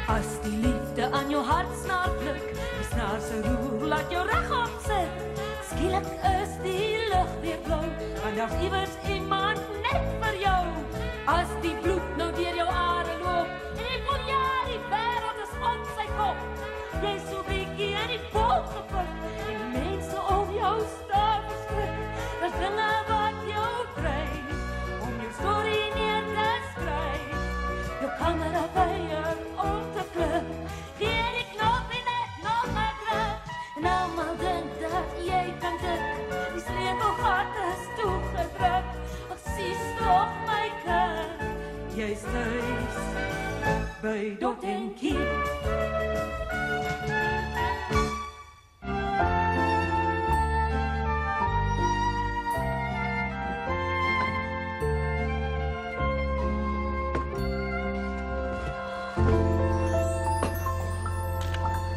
As die liefde aan jou hartsnaar pluk, die snaar se roer laat jou regop sit. Skielik is die lug weer blou, want daar's iewers iemand net vir jou. As die bloed nou deur jou are loop, en jy voel ja, die wêreld is op sy kop. Jy is so bietjie aan die pool gepik, en die mense om jou staar verskrik. Dis dinge wat jou dryf, om jou storie neer te skryf. Jou camera weier om te klip, gee die knop en net nog maar druk. En almal dink dat jy kan dit, die sleutelgat is toegedruk. Ag sies tog my kind, jy's thuis by Dot en Kiep.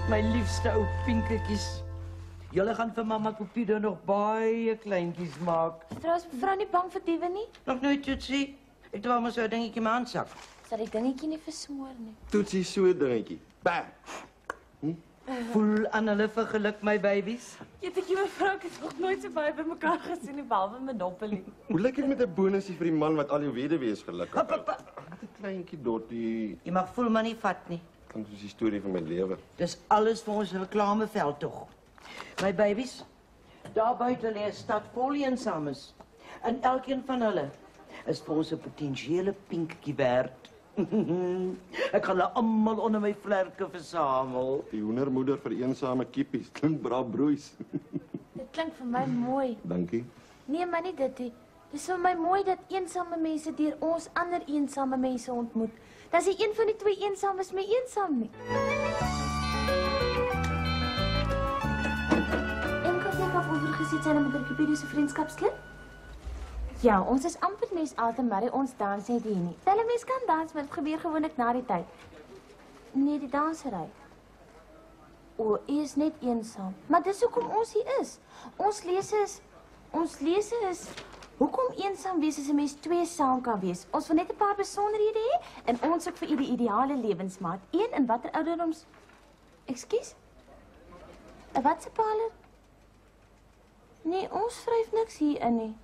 My liefste ou pinketjies. Julle gaan vir mamma Cupido nog baie kleintjies maak. Trouwens, mevrou nie bang vir diewe nie? Nog nooit, Toetsie. Ek dra maar so 'n dingetjie in my handsak. Sal die dingetjie nie versmoor nie? Toetsie so 'n dingetjie. Bam. Voel aan hulle vir geluk, my babies. Jetjie, mevrou, ek het nog nooit so baie by mekaar gesien nie, behalwe Monopoly. Hoe lyk dit met 'n bonusie vir die man wat al jou weduwee is gelukkig hou? Wat 'n kleintjie Dottie. Jy mag voel maar nie vat nie. Dit is die storie van my lewe. Dis alles vir ons reklameveld tog. My babies, daar buite lê 'n stad vol eensames. En elkeen van hulle is vir ons 'n potensiële pinketjie werd. Ek gaan hulle almal onder my vlerke versamel. Die hoendermoeder vir eensame kiepies. Klink braaf broeis. Dit klink vir my mooi. Dankie. Nee, maar nie dit nie. Dis vir my mooi dat eensame mense deur ons ander eensame mense ontmoet. Dat is een van die twee eensames meer eensaam nie. En kan jy af oorgesit zijn met 'n Cupido se vriendskapsklub? Ja, ons is amper mens altyd maar ons dans net hier nie. Hulle mens kan dans, maar dit gebeur gewoonlik na die tyd. Nee, die dansery. O, hy is net eensaam. Maar dis hoekom ons hier is. Ons lese is hoekom eensaam wees as 'n mens twee saam kan wees? Ons wil net 'n paar besonderhede hê en ons soek vir u die ideale lewensmaat. Een in watter ouderdoms? Ekskuus? 'n Watse parlor? Nee, ons vryf niks hier in nie.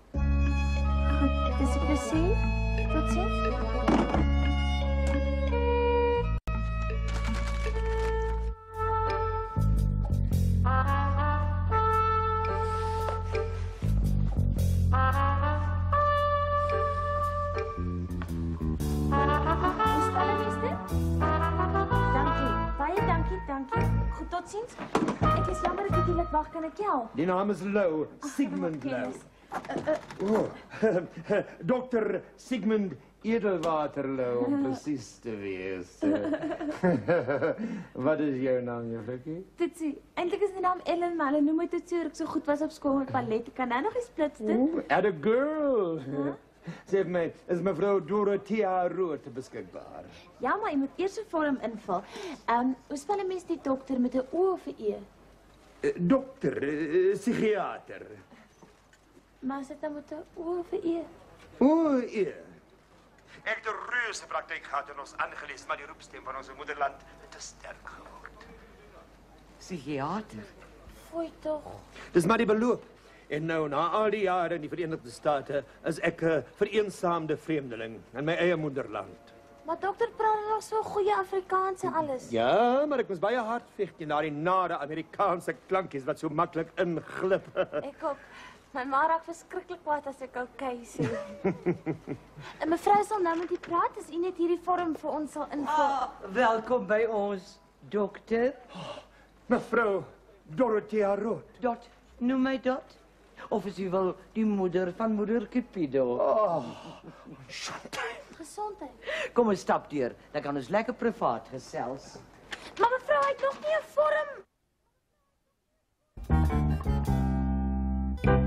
Goed, dis 'n plesier. Totsiens. Dankie. Goed, tot ziens. Ek is jammer dat ek hier laat wag, kan ek jou? Die naam is Lou, Sigmund Lou. Dr. Sigmund Edelwater Lou, om precies te wees. Wat is jouw naam, juffroukie? Toetsie, eintlik is die naam Ellen, maar hulle noem my Toetsie, ek so goed was op skool met ballet. Kan nou nog eens splitsen? At a girl. Zeg mij, is mevrouw Dorothea Rood beschikbaar? Ja, maar je moet eerst een vorm invul. Hoe spel een mens die dokter met een O of een E? Dokter, psychiater. Maar is het dan met een O of een E? O, E. Ek het 'n reuse praktyk gehad in ons aangelees, maar die roepstem van ons moederland het te sterk geword. Psychiater? Foei toch. Dis maar die beloop. En nou, na al die jare in die Verenigde State, is ek 'n vereensaamde vreemdeling in my eie moederland. Maar dokter praat nog so goeie Afrikaans en alles. Ja, maar ek was baie hard veg teen daardie nare Amerikaanse klankies wat so maklik inglip. Ek ook. My ma raak verskriklik kwaad as ek okay sê. En mevrou sal nou met u praat as u net hierdie vorm vir ons sal invul. Welkom by ons, dokter. Mevrou Dorothea Rood. Dot, noem my Dot. Of as u wil, die moeder van moeder Cupido. Gesondheid. Kom ons stap deur, dan kan ons lekker privaat gesels. Maar mevrou, hy het nog nie 'n vorm.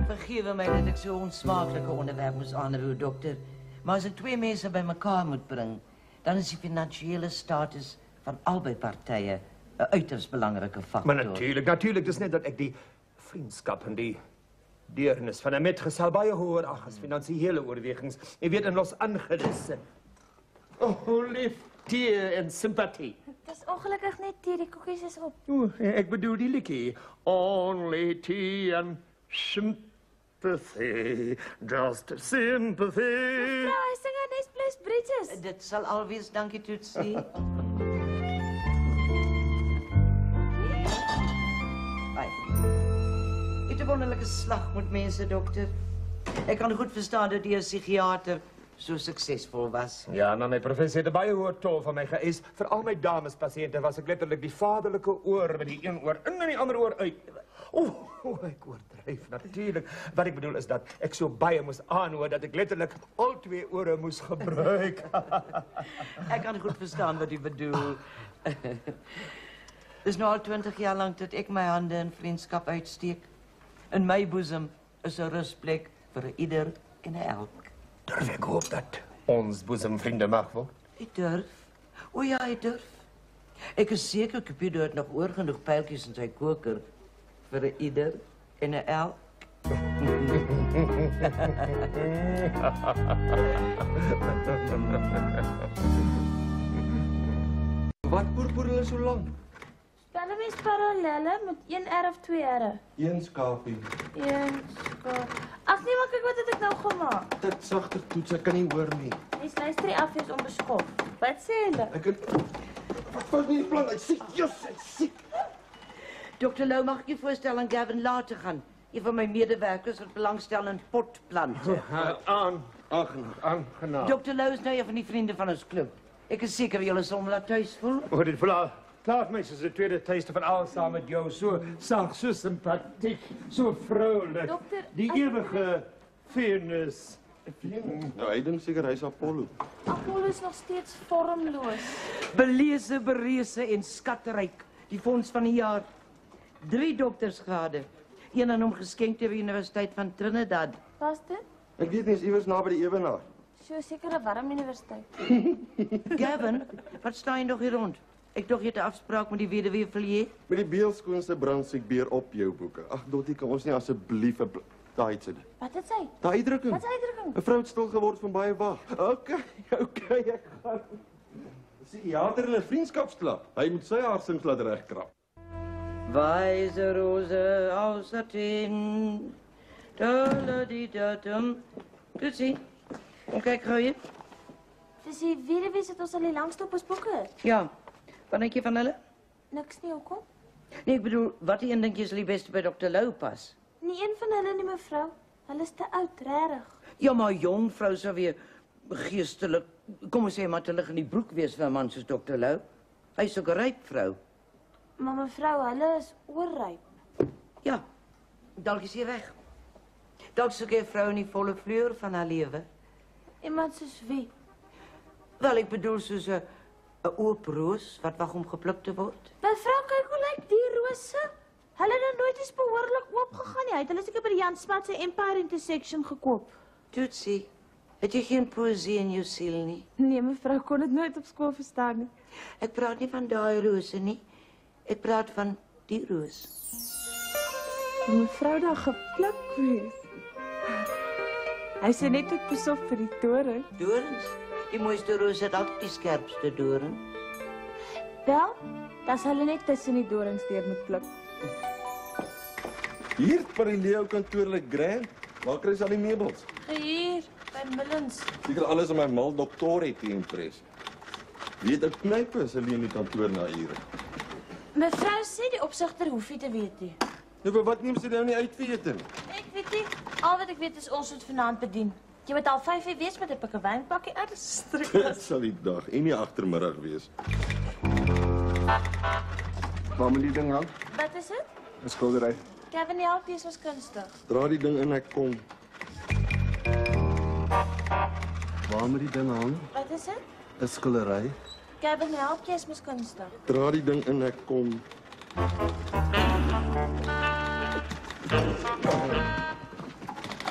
Vergewe my dat ek so 'n onsmaaklike onderwerp moes aanroer, dokter. Maar as ek twee mense bymekaar moet bring, dan is die finansiële status van albei partye 'n uiters belangrike faktor. Maar natuurlijk, dis net dat ek die vriendskap en die deernis van 'n metgesel baie hoër ag as finansiële oorwegings. Jy weet in Los Angeles. Oh, lief. tee en sympathie. Dis ongelukkig net tee, die koekies is op. O, ek bedoel die liedjie. Only tea and sympathy, just sympathy. Ja, hy sing aan Nes Plus Bridges. Dit sal alwees, dankie Toetsie. Ai. Het 'n wonderlike slag met mense, dokter. Ek kan goed verstaan dat jy as psigiater so suksesvol was. Ja, nou my professor het 'n baie hoë tol van my geëis. Vir al my damespasiënte was ek letterlik die vaderlike oor met die een oor in en die ander oor uit. Ek oordryf natuurlik. Wat ek bedoel is dat ek so baie moes aanhoor dat ek letterlik al twee ore moes gebruik. Ek kan goed verstaan wat jy bedoel. Dis nou al 20 jaar lank dat ek my hande in vriendskap uitsteek. In my boesem is 'n rusplek vir ieder en elk. Durf ek hoop dat ons boesemvriende mag word? Ek durf. O ja, ek durf. Ek is seker Cupido het nog oor genoeg pyltjies in sy koker vir ieder en elk. Wat boer hulle so lank? Spel 'n mens parallelle met 1 R of 2 R? Een skapie. 1 skaap. Ag nee, maar kyk wat het ek nou gemaak. Dit sagter Toets, ek kan nie hoor nie. Mens luister nie af, jy's onbeskof. Wat sê hulle? Ek het wat was nie die plan? Ek siek, ek siek. Dr. Lou, mag ek je voorstellen aan Gavin Law te gaan? Een van mijn medewerkers wat belangstellen in potplanten. Aangenaam. Dr. Lou is nou een van die vrienden van ons club. Ik is zeker jullie zullen me laat thuis voelen. O, dit klaar my soos 'n tweede tuiste van al saam met jou. So sag, so simpatiek, so vroulik. Dokter, die ewige fairness. Nou, hy dink seker hy's Apollo. Apollo is nog steeds vormloos. Belezen, berezen en skatryk. Die fonds van die jaar. 3 doktersgrade. Een aan hom geskenk deur die Universiteit van Trinidad. Was dit? Ek weet nie, is iewers naby die ewenaar. So seker 'n warm universiteit. Gavin, wat sta je nog hier rond? Ik dacht je de afspraak met die weduwee Villiers. Met die beelskoonste brandsiekbeer op jou boeke. Ag, Dottie, kan ons nie asseblief 'n daai sit. Wat het sy? Daai uitdrukking. Wat is uitdrukking? 'n Vrou het stil geword van baie wag. Okay, ek gaan. Psigiater in 'n vriendskapsklub. Hy moet sy harsings laat regkrap. Weiße Rose aus Athen. Da-la-di-da-dum. Doet zie. Kom kijk, gauw je. Dis die weduwee sit ons al die langste op ons boeke. Ja. Wat denk je van hulle? Niks nie, hoekom? Nee, ik bedoel, wat een denk je is die beste bij Dr. Lou pas? Nie een van hulle nie, mevrou. Hulle is te oud, regtig. Ja, maar jong vrou zou weer geestelik, kom eens maar te liggen in die broek wees van 'n man soos Dr. Lou. Hy is ook 'n ryp vrou. Maar mevrou, hulle is oorryp. Ja, dalk is hy weg. Dalk soek hy 'n vrou in die volle vleur van haar lewe. Iemand soos wie? Wel, ik bedoel soos 'n oop roos wat wag om gepluk te word. Mevrou, kyk hoe lyk die rose. Hulle het nog nooit eens behoorlik oopgegaan nie. Hy het hulle seker by die Jan Smuts se Empire Intersection gekoop. Toetsie, het jy geen poësie in jou siel nie? Nee, mevrou kon dit nooit op skool verstaan nie. Ek praat nie van daai rose nie. Ek praat van die roos. Mevrou daar gepluk wees. Hy sê net ek pas op vir die toring. Dorens. Die mooiste roos het altyd die skerpste doring. Wel, dan sal hulle net tussen die dorings deur moet pluk. Hier by die Leo kantoor lyk grand. Waar kry jy al die meubels? Hier, by Millens. Seker alles in my mal dokter het geïmpres. Weet ek knyp is alleen in die kantoor na ure. Mevrou sê die opsigter hoef nie te weet nie. Nou, maar wat neem sy nou nie uit vir ete nie? Ek weet nie. Al wat ek weet is ons moet vanaand bedien. Jy moet al 5 uur wees met 'n pikkie wynpakkie uit. Dit sal die dag en die agtermiddag wees. Waar moet die ding hang? Wat is dit? 'n Skildery. Kevin, die help is was kunstig. Dra die ding in, ek kom. Waar moet die ding hang? Wat is dit? 'n Skildery. Kevin, die help is was kunstig. Dra die ding in, ek kom.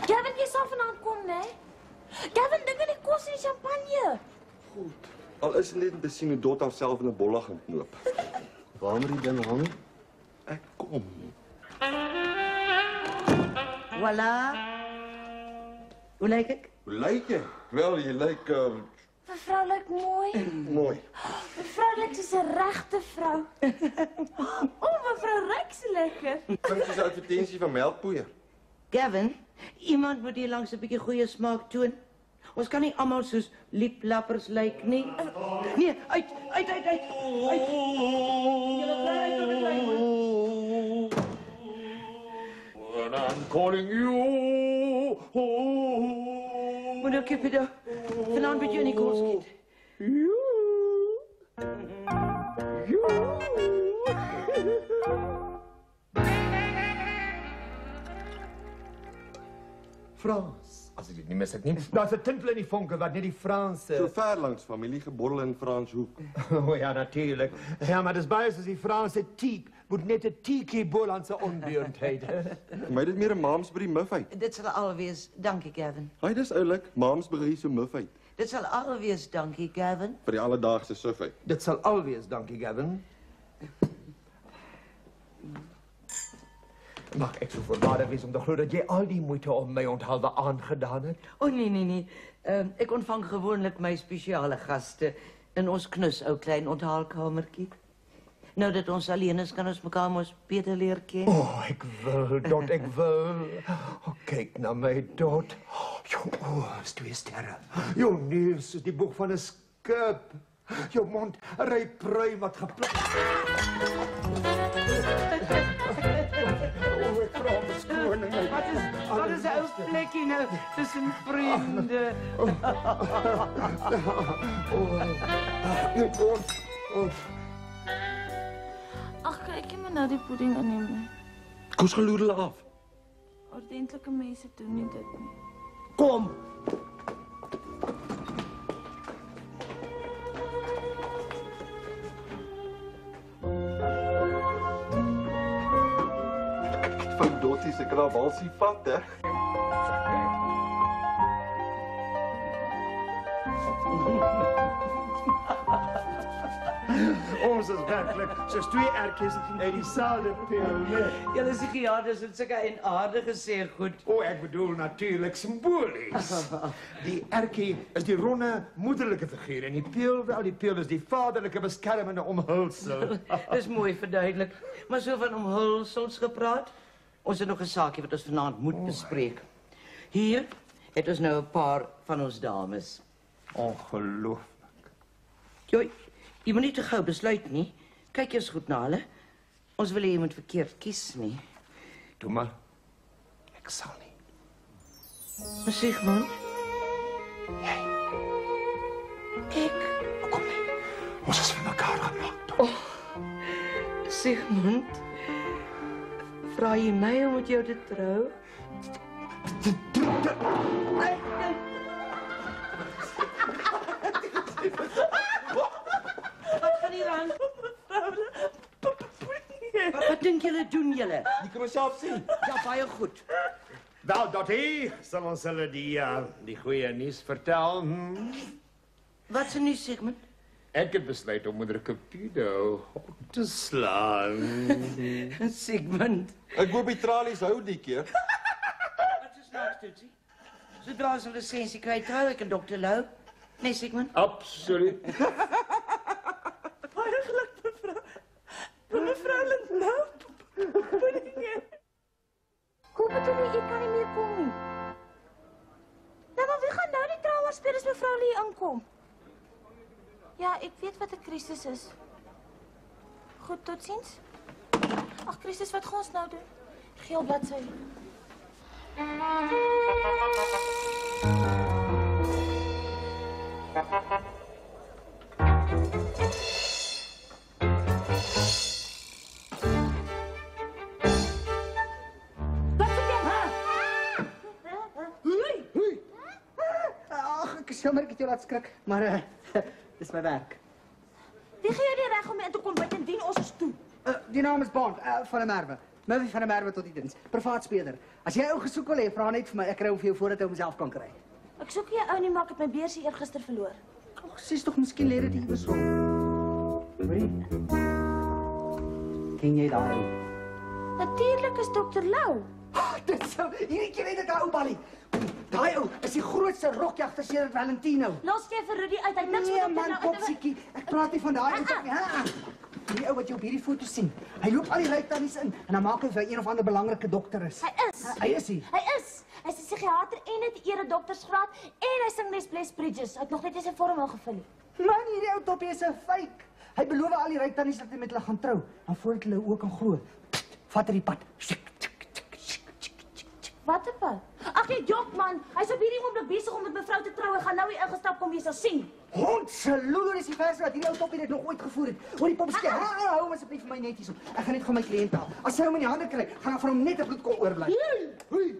Kevin, jy sal vanaand kom, né? Kevin, dink aan die kos en die champagne. Goed. Al is dit net om te sien hoe Dot haarself in 'n bolla gaan knoop. Waar moet die ding hang? Ek kom. Voilà. Hoe lyk ek? Hoe lyk jy? Wel, jy lyk Mevrou lyk mooi. Mooi. Mevrou lyk soos 'n regte vrou. Mevrou ruik so lekker. Klink soos 'n advertensie van melkpoeier. Gavin, iemand moet hier langs 'n bietjie goeie smaak toon. Ons kan nie almal soos lieplappers lyk nie. Nee, uit. Julle bly uit op die lyn. When I'm calling you. Meneer Cupido, vanaand moet jy in die kos skiet. Frans, as ek dit nie mis het nie. Daar's 'n tintel in die vonke wat net die Franse... So ver langs familiegeborrel in Franshoek. O ja, natuurlijk. Ja, maar dis baie soos die Franse teek, moet net 'n tiekie-bol aan sy onbeurtheid. Vir my dit meer 'n Malmesbury muff uit. Dit sal alwees, dankie Gavin. Hy dis oulik, Malmesbury so muff uit. Dit sal alwees, dankie Gavin. Vir die alledaagse suf uit. Dit sal alwees, dankie Gavin. Mag ek so voorbarig wees om te glo dat jy al die moeite om my onthaalwe aangedaan het? O nee. Ek ontvang gewoonlik my spesiale gaste in ons knus ou klein onthaalkamertjie. Nou dat ons alleen is, kan ons mekaar mos beter leer ken. Ek wil, Dot, ek wil. Kyk na my, Dot. Jou oë is 2 sterre. Jou neus is die boeg van 'n skip. Jou mond 'n ry pruim wat gepluk. Ek vra verskoning. Wat is 'n ou plekkie nou tussen vriende? Ag, kyk jy maar nou die pudding inneem. Kom ons gaan loer hulle af. Ordentlike mense doen nie dit nie. Kom. Van Dottie se krabalsie vat, hè. Ons is werklik soos 2 ertjies uit dieselfde pil, né? Julle psigiaters het sulke enaardige gesê goed. Ek bedoel natuurlijk symbolies. Die ertjie is die ronde moederlike figuur en die pil, wel, die pil is die vaderlike beskermende omhulsel. Dis mooi verduidelik. Maar so van omhulsels gepraat. Ons het nog 'n saakie wat ons vanaand moet bespreek. Hier het ons nou 'n paar van ons dames. Ongelooflik. Joi, jy moet nie te gou besluit nie. Kyk eers goed na hulle. Ons wil hê jy moet verkeerd kies nie. Doe maar. Ek sal nie. Sigmund? Ek. Kom nie. Ons is vir mekaar gemaak. Sigmund? Vra jy my om met jou te trou? Wat gaan hier aan? Wat dink julle doen julle? Jy kan myself sien. Ja, baie goed. Wel, Dottie, sal ons hulle die goeie nuus vertel? Wat se nuus, Sigmund? Ek het besluit om moeder Cupido op te slaan. Sigmund. Ek hoop die tralies hou die keer. Wat is snaaks, Toetsie? Sodra ons 'n lisensie kry, trou ek en Dr. Lou. Nee, Sigmund? Absoluut. Baie geluk, mevrou. Mevrou Lindlou. Hoe bedoel jy, ek kan nie meer kom nie? Nou, maar wie gaan nou die trauma speel as mevrou Lee inkom? Ja, ek weet wat 'n krisis is. Goed, totsiens. Ag, krisis, wat gaan ons nou doen? Geel bladsy. Ek is jammer ek het jou laat skrik, maar dis my werk. Wie gee jou die reg om in te kom buitendien ons is toe? Die naam is Bond van der Merwe. Murphy van der Merwe tot die diens. Privaat speler. As jy ou gesoek wil hê, vra net vir my. Ek kry hom vir jou voordat hy homself kan kry. Ek soek nie 'n ou nie, maar ek het my beursie eergister verloor. Ag, sies tog miskien lê dit iewers rond. Hoorie. Ken jy daai? Natuurlik is Dr. Lou. Dit sou hierdie keer het dit 'n ou ballie. Daai ou is die grootste rokjagter sedert Valentino. Los jy vir Rudy uit. Hy niks Nee met man, uit. popsiekie. Ek praat nie van daai ou nie. Die ou wat jy op hierdie foto sien. Hy loop al die rytannies in en dan maak hy vir een of ander belangrike dokter is. Hy is. Hy is hy. Hy is. Hy's 'n psigiater en het 'n eredoktersgraad en hy sing Les Bless Bridges. Hy het nog net nie sy vorm ingevul nie. Man, hierdie ou toppie is 'n fake. Hy beloof al die rytannies dat hy met hulle gaan trou. Dan voordat hulle ook kan glo. Vat hy die pad. Wat 'n pad? Ag jy jok man. Hy's op hierdie oomblik besig om met mevrou te trou. Hy gaan nou hier ingestap kom jy sal sien. Hond se loer is die vers wat hierdie ou toppie dit nog ooit gevoer het. Hoor die popskie. Hou hom asseblief vir my net hierso. Ek gaan net gaan my kliënt haal. As hy hom in die hande kry, gaan daar vir hom net 'n bloedkol oorbly. Hoi.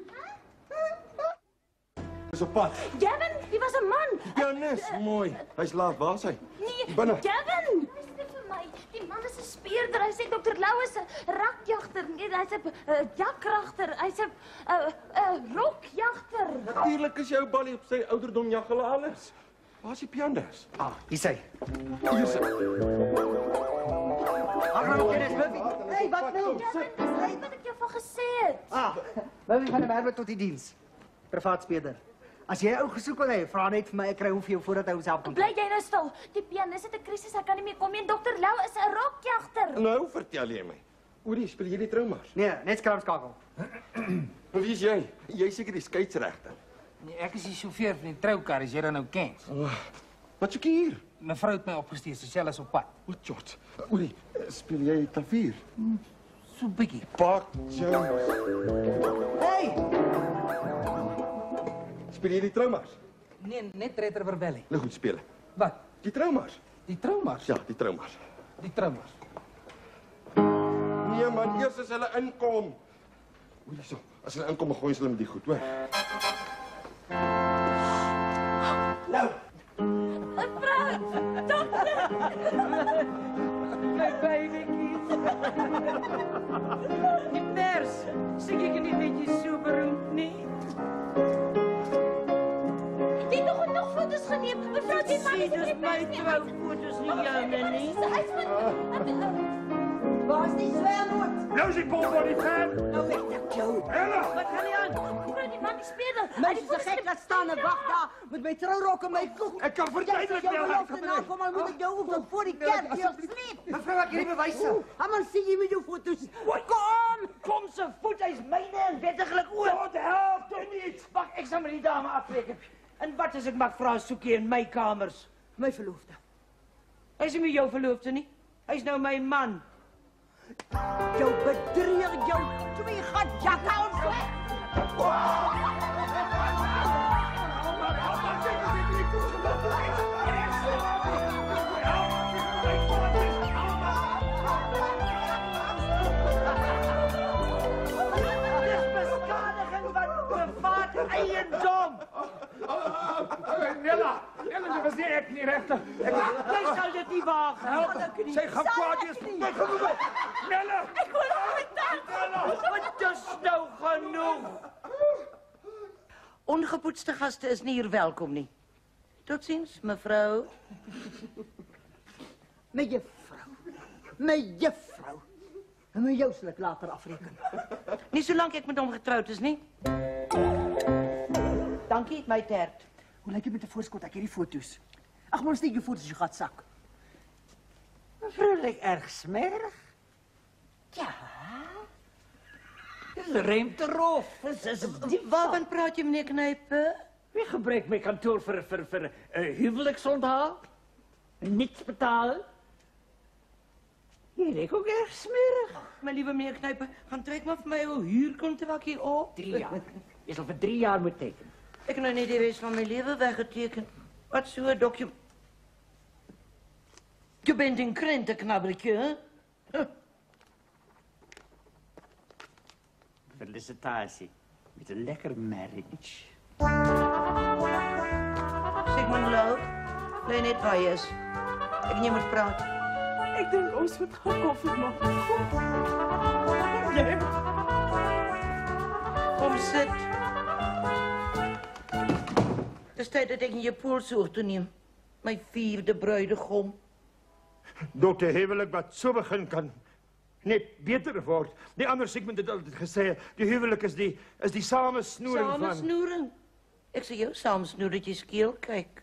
Dis op pad. Gavin, die was 'n man. Janus, mooi. Hy's laat, waar's hy? Nee, Binne. Gavin. Dis vir my. Die man is 'n speurder. Hy sê Dr. Lou is 'n rakjagter. Nee, hy's 'n jakragter. Hy's 'n rokjagter. Natuurlik is jou Ballie op sy ouderdom jag hulle alles. Waar's die Janus? Hier sê. Hier sit. Hallo, Dennis Murphy. Hey, wat nou? Gavin, dis wat ek jou van gesê het. Murphy van der Merwe tot die diens. Privaat speurder. As jy 'n ou gesoek wil hê, vra net vir my, ek kry hom vir jou voordat hy homself kom. Bly jy nou stil. Die pianis het 'n krisis. Hy kan nie meer kom nie. En Dr. Lou is 'n rokjagter. Nou vertel jy my. Orie, speel jy die troumars? Nee, net skrapskakel. Maar wie is jy? Jy is seker die skeidsregter. Nee, ek is die sjofeur van die troukar, as jy dit nou ken. Wat soek jy hier? Mevrou het my opgestuur, Sosial is op pad. O, George. Orie, speel jy klavier? So bietjie. Pak jou. Hey! Speel jy die troumars? Nee, net Retter Verbelli. Nou goed, speel. Wat? Die troumars? Die troumars? Ja, die troumars. Die troumars. Nee man, eers as hulle inkom. Orie, so. As hulle inkom, gooi hulle met die goed, hoor. Nou, My babytjies. Die pers, sê ek nie net jy so beroemd nie. Die nog foto's geneem. Mevrou, die man is Dis my troufoto's nie joune nie. waar's die swermoed? Nou is die bom voor die fan. Nou weet ek jou. Ella! Wat gaan nie aan? Mevrou, die man die speurder. Mense se gek laat staan en wag daar met my trourok en my koek. Ek kan verduidelik Jy wel. belofte nakom, al moet ek jou ook voor die kerk hier sleep. Mevrou, ek het die bewyse. Man, sien jy met jou foto's? Kom! Kom se voet, hy's myne en wettiglik ook. Wat help jy nie? Wag, ek sal met die dame afreken. En wat as ek mag vra soek jy in my kamers? My verloofde. Hy's nie meer jou verloofde nie. Hy's nou my man. Jou bedrieg, jou twee gat jakkals. Dis beskadiging van privaat eiendom. Nella, dit was nie ek nie regtig. Jy sal dit nie waag nie. Sy gaan kwaad wees. Ek gaan moet. Nella! Ek hoor hom met tand. Wat is nou genoeg? Ongepoetste gaste is nie hier welkom nie. Totsiens, mevrou. My juffrou. My juffrou. En my jou sal ek later afreken. Nie solank ek met hom getroud is nie. Dankie, my tert. Hoe lyk jy met 'n voorskot? Ek hierdie foto's. Ag, maar steek jou foto's in jou gatsak. Mevrou lyk erg smerig. Ja. Dis ruimterof. Waarvan praat jy, meneer Knype? Wie gebruik my kantoor vir huweliksonthaal? Niks betaal? Hier lyk ook erg smerig. My liewe meneer Knype, gaan trek maar vir my 'n huurkontrakkie op. 3 jaar. Jy sal vir 3 jaar moet teken. Ek het nou net die res van my lewe weggeteken. Wat so 'n dokument. Jy bent een krentenknabbeltje, hè? Felicitatie. Met een lekker marriage. Sigmund Lou, bly net waar jy is. Ek en jy moet praat. Ek dink ons moet gaan koffie maak. Kom sit. Dis tyd dat ek in jou polsoog toeneem. My 4de bruidegom. Tot 'n huwelik wat so begin kan net beter word. Die ander Sigmund het altyd gesê, die huwelik is die samesnoering van... Samesnoering. Ek sal jou saamsnoer dat jy skeel kyk.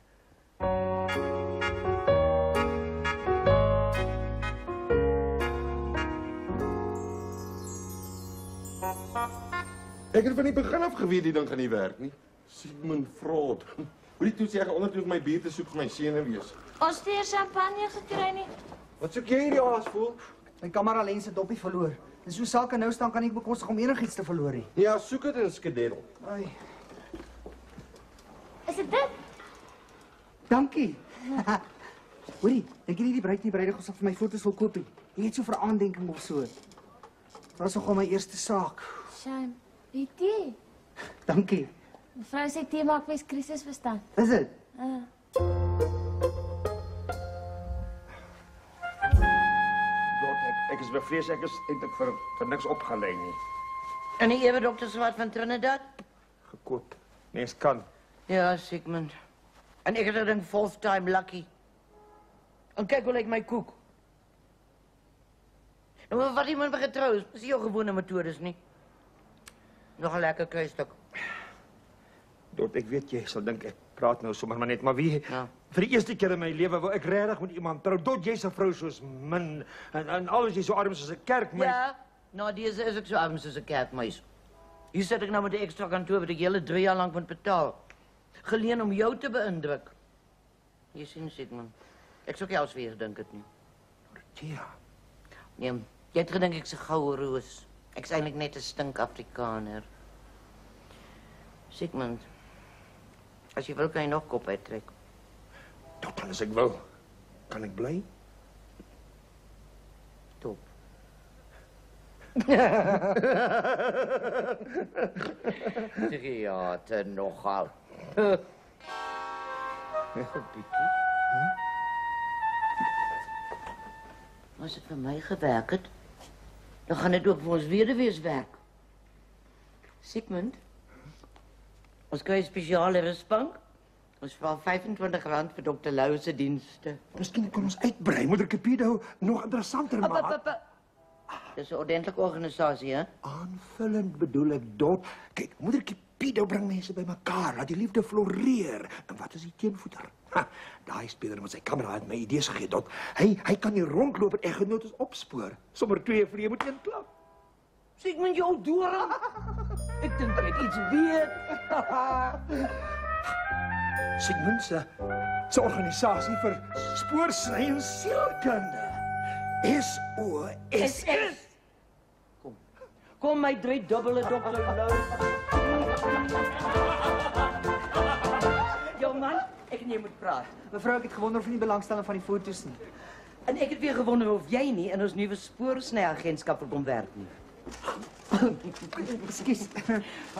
Ek het van die begin af geweet die ding gaan nie werk nie. Sigmund Freud. Hoe die toets jy gaan ondertoe my bier te soek vir my senuwees. Ons het hier champagne gekry nie. Wat soek jy hierdie aas voel? My kamera lens het doppie verloor. Dis hoe sake nou staan kan ek bekostig om enigiets te verloor nie. Ja, soek dit in skedel. Ai, Is dit dit? dankie. Hoorie, dink jy nie die bruid en die bruidegom sal vir my foto's wil koop nie? Net so vir 'n aandenking of so. Dat is nogal my eerste saak. Shame. Die tee. Dankie. Mevrou sê tee maak mens krisis verstaan. Is dit? Ek is bevrees ek is eintlik vir niks opgelei nie. En die ewe dokter Swart van Trinidad? Gekoop. Mens kan. Ja, Sigmund. En ek het gedink fourth time lucky. En kyk hoe lyk my koek. Nou, maar wat iemand getrou is jou gewone metodes nie. Nog 'n lekker kruisstuk. Dot, ek weet jy sal dink ek praat nou sommer maar net, maar wie Ja. vir die eerste keer in my lewe wou ek regtig met iemand trou. Dot, jy's 'n vrou soos min en alles jy so arm soos 'n kerkmeis. Ja, nou deze is ek so arm soos 'n kerkmeis. Hier sit ek nou met 'n ekstra kantoor wat ek hele 3 jaar lank moet betaal. Geleen om jou te beïndruk. Jy sien, Sigmund. Ek sou jou weer gedink het nie. Ja. Nee, jy het gedink ek's 'n goue roos. Ek's eintlik net 'n stink Afrikaner. Sigmund. As jy wil kan jy nog kop uittrek. Tot dan as ek wil. Kan ek bly? Top. Ja, te nogal. Als het vir my gewerk het, dan gaan dit ook vir ons weduwees werk. Sigmund, ons kry 'n spesiale rusbank. Ons vra R25 vir Dr. Lou se dienste. Miskien kan ons uitbrei, moeder Cupido nog interessanter maak. Dis 'n ordentlike organisasie, hè? Aanvullend bedoel ek Dot. Kyk, moeder Cupido bring mense bymekaar, laat die liefde floreer. En wat is die teenvoeter? Ha, daai speler met sy kamera het my idees gegee, Dot. Hy kan nie rondloop en eggenotes opspoor. Sommer 2 vliee met 1 klap. Sigmund, jou doring. Ek dink jy het iets weet. Sigmund se organisasie vir spoorsny en sielkunde. SOSS. Kom my 3 dubbele Dr. Lou. Jou man, ek nie moet praat. Mevrou, ek het gewonder of jy nie belangstelling van die foto's nie. En ek het weer gewonder of jy nie in ons nuwe spoorsnyagentskap wil kom werk nie. Ekskuus.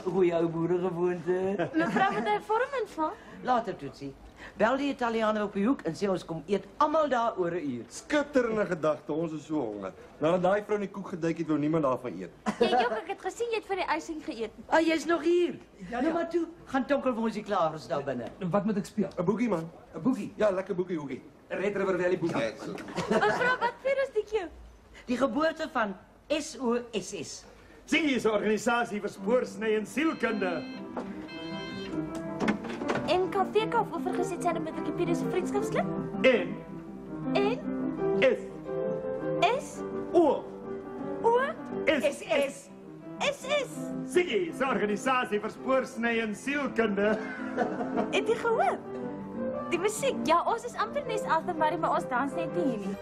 Goeie ou boeregewoonte. Mevrou het 'n vorm invul. Later, Toetsie. Bel die Italianer op die hoek en sê ons kom eet almal daar oor 'n uur. Skitterende gedagte, ons is so honger. Nadat daai vrou in die koek geduik het, wou niemand daarvan eet. Jok, ek het gesien jy het vir die ysing geëet. Ah, jy's nog hier. Ja. Nou maar toe, gaan Tonkel vir ons hier klaargestel binne. Wat moet ek speel? 'n Boekie man. 'n Boekie. Ja, lekker boekie hoekie. Red River Valley boekie. Ja, so. Mevrou, wat vir is dit jou? Die geboorte van SOSS. Sien is 'n organisasie vir spoorsny en sielkunde. En Kafeka of oorgesit sy met 'n Cupido se vriendskapsklub? En En S O SS. SS. Sien is 'n organisasie vir spoorsny en sielkunde. Het jy gehoor? Die musiek. Ja, ons is amper nes Altamari, maar ons dans net nie hier nie.